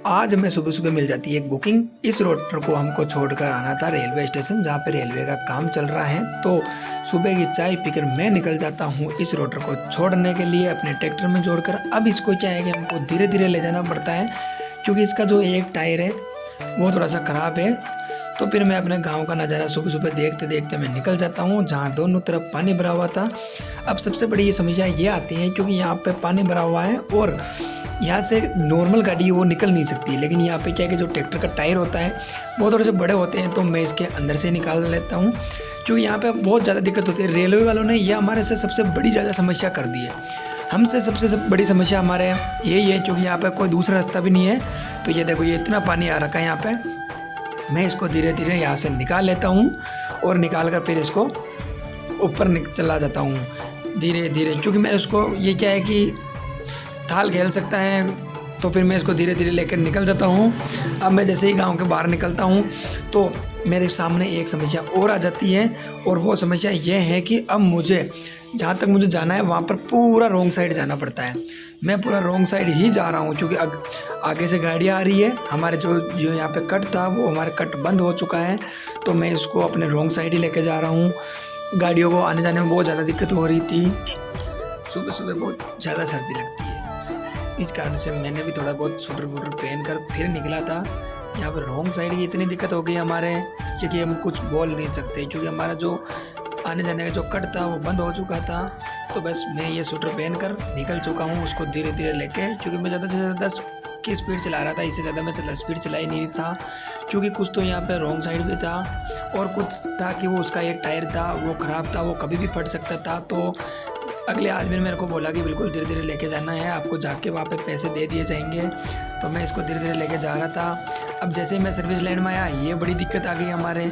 आज हमें सुबह सुबह मिल जाती है एक बुकिंग। इस रोटर को हमको छोड़कर आना था रेलवे स्टेशन, जहाँ पे रेलवे का काम चल रहा है। तो सुबह की चाय पीकर मैं निकल जाता हूँ इस रोटर को छोड़ने के लिए अपने ट्रैक्टर में जोड़कर। अब इसको क्या है कि हमको धीरे धीरे ले जाना पड़ता है, क्योंकि इसका जो एक टायर है वो थोड़ा सा ख़राब है। तो फिर मैं अपने गांव का नज़ारा सुबह सुबह देखते देखते मैं निकल जाता हूँ, जहाँ दोनों तरफ पानी भरा हुआ था। अब सबसे बड़ी ये समस्या ये आती है, क्योंकि यहाँ पे पानी भरा हुआ है और यहाँ से नॉर्मल गाड़ी वो निकल नहीं सकती। लेकिन यहाँ पे क्या है कि जो ट्रैक्टर का टायर होता है वो थोड़े से बड़े होते हैं, तो मैं इसके अंदर से निकाल लेता हूँ, क्योंकि यहाँ पे बहुत ज़्यादा दिक्कत होती है। रेलवे वालों ने यह हमारे से सबसे बड़ी ज़्यादा समस्या कर दी है। हमसे सबसे बड़ी समस्या हमारे यही है, क्योंकि यहाँ पे कोई दूसरा रास्ता भी नहीं है। तो ये देखो, ये इतना पानी आ रखा है यहाँ पे। मैं इसको धीरे धीरे यहाँ से निकाल लेता हूँ और निकाल कर फिर इसको ऊपर चला जाता हूँ धीरे धीरे, क्योंकि मैं इसको ये क्या है कि थाल खेल सकता है। तो फिर मैं इसको धीरे धीरे लेकर निकल जाता हूँ। अब मैं जैसे ही गांव के बाहर निकलता हूँ तो मेरे सामने एक समस्या और आ जाती है, और वो समस्या ये है कि अब मुझे जहाँ तक मुझे जाना है वहाँ पर पूरा रॉन्ग साइड जाना पड़ता है। मैं पूरा रॉन्ग साइड ही जा रहा हूँ, क्योंकि आगे से गाड़ी आ रही है। हमारे जो यहाँ पे कट था वो हमारे कट बंद हो चुका है, तो मैं इसको अपने रॉन्ग साइड ही लेके जा रहा हूँ। गाड़ियों को आने जाने में बहुत ज़्यादा दिक्कत हो रही थी। सुबह सुबह बहुत ज़्यादा सर्दी लगती है, इस कारण से मैंने भी थोड़ा बहुत स्वेटर वूटर पहन कर फिर निकला था। यहाँ पर रॉन्ग साइड की इतनी दिक्कत हो गई हमारे, क्योंकि हम कुछ बोल नहीं सकते, क्योंकि हमारा जो आने जाने का जो कट था वो बंद हो चुका था। तो बस मैं ये स्वेटर पहन कर निकल चुका हूँ उसको धीरे धीरे लेके, क्योंकि मैं ज़्यादा से ज़्यादा 10 की स्पीड चला रहा था। इससे ज़्यादा मैं स्पीड चला ही नहीं था, क्योंकि कुछ तो यहाँ पे रॉन्ग साइड भी था, और कुछ था कि वो उसका एक टायर था वो ख़राब था, वो कभी भी फट सकता था। तो अगले आदमी ने मेरे को बोला कि बिल्कुल धीरे धीरे लेके जाना है, आपको जाके वहाँ पे पैसे दे दिए जाएंगे। तो मैं इसको धीरे धीरे लेके जा रहा था। अब जैसे ही मैं सर्विस लाइन में आया, ये बड़ी दिक्कत आ गई हमारे,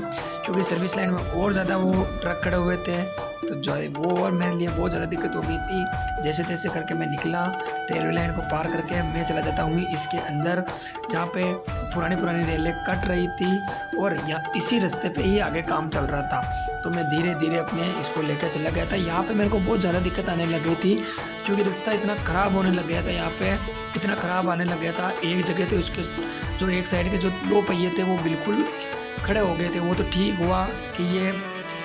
क्योंकि सर्विस लाइन में और ज़्यादा वो ट्रक खड़े हुए थे। तो जो है वो और मेरे लिए बहुत ज़्यादा दिक्कत हो गई थी। जैसे तैसे करके मैं निकला, रेलवे लाइन को पार करके मैं चला जाता हूँ इसके अंदर, जहाँ पे पुरानी रेलें कट रही थी, और यहाँ इसी रास्ते पे ही आगे काम चल रहा था। तो मैं धीरे धीरे अपने इसको लेकर चला गया था। यहाँ पे मेरे को बहुत ज़्यादा दिक्कत आने लग गई थी, क्योंकि रास्ता इतना ख़राब होने लग गया था। यहाँ पे इतना ख़राब आने लग गया था, एक जगह तो उसके जो एक साइड के जो 2 पहिए थे वो बिल्कुल खड़े हो गए थे। वो तो ठीक हुआ कि ये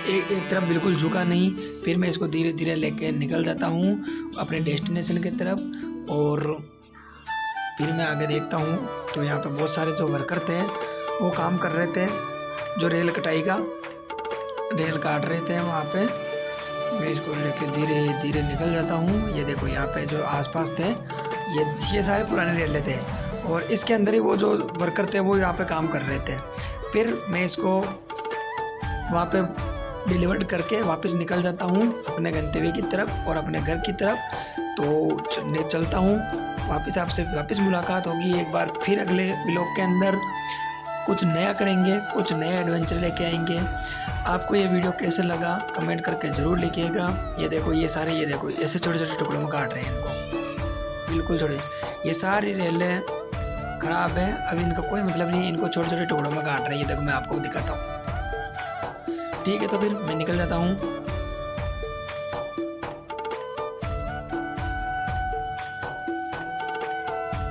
एक तरफ बिल्कुल झुका नहीं। फिर मैं इसको धीरे धीरे लेके निकल जाता हूँ अपने डेस्टिनेशन की तरफ, और फिर मैं आगे देखता हूँ तो यहाँ पे बहुत सारे जो वर्कर थे वो काम कर रहे थे, जो रेल कटाई का रेल काट रहे थे वहाँ पे। मैं इसको लेके धीरे धीरे निकल जाता हूँ। ये देखो, यहाँ पे जो आसपास थे ये सारे पुराने रेले थे, और इसके अंदर ही वो जो वर्कर थे वो यहाँ पे काम कर रहे थे। फिर मैं इसको वहाँ पे डिलीवर्ड करके वापस निकल जाता हूँ अपने गंतव्य की तरफ और अपने घर की तरफ। तो चलता हूँ वापस, आपसे वापस मुलाकात होगी एक बार फिर अगले ब्लॉग के अंदर। कुछ नया करेंगे, कुछ नया एडवेंचर लेके आएंगे। आपको ये वीडियो कैसे लगा कमेंट करके ज़रूर लिखिएगा। ये देखो, ये सारे ये देखो ऐसे छोटे छोटे टुकड़ों में काट रहे हैं इनको, बिल्कुल छोटे। ये सारी रेलें ख़राब है, अब इनका कोई मतलब नहीं है, इनको छोटे छोटे टुकड़ों में काट रहे हैं। ये देखो, मैं आपको दिखाता हूँ। ठीक है, तो फिर मैं निकल जाता हूँ।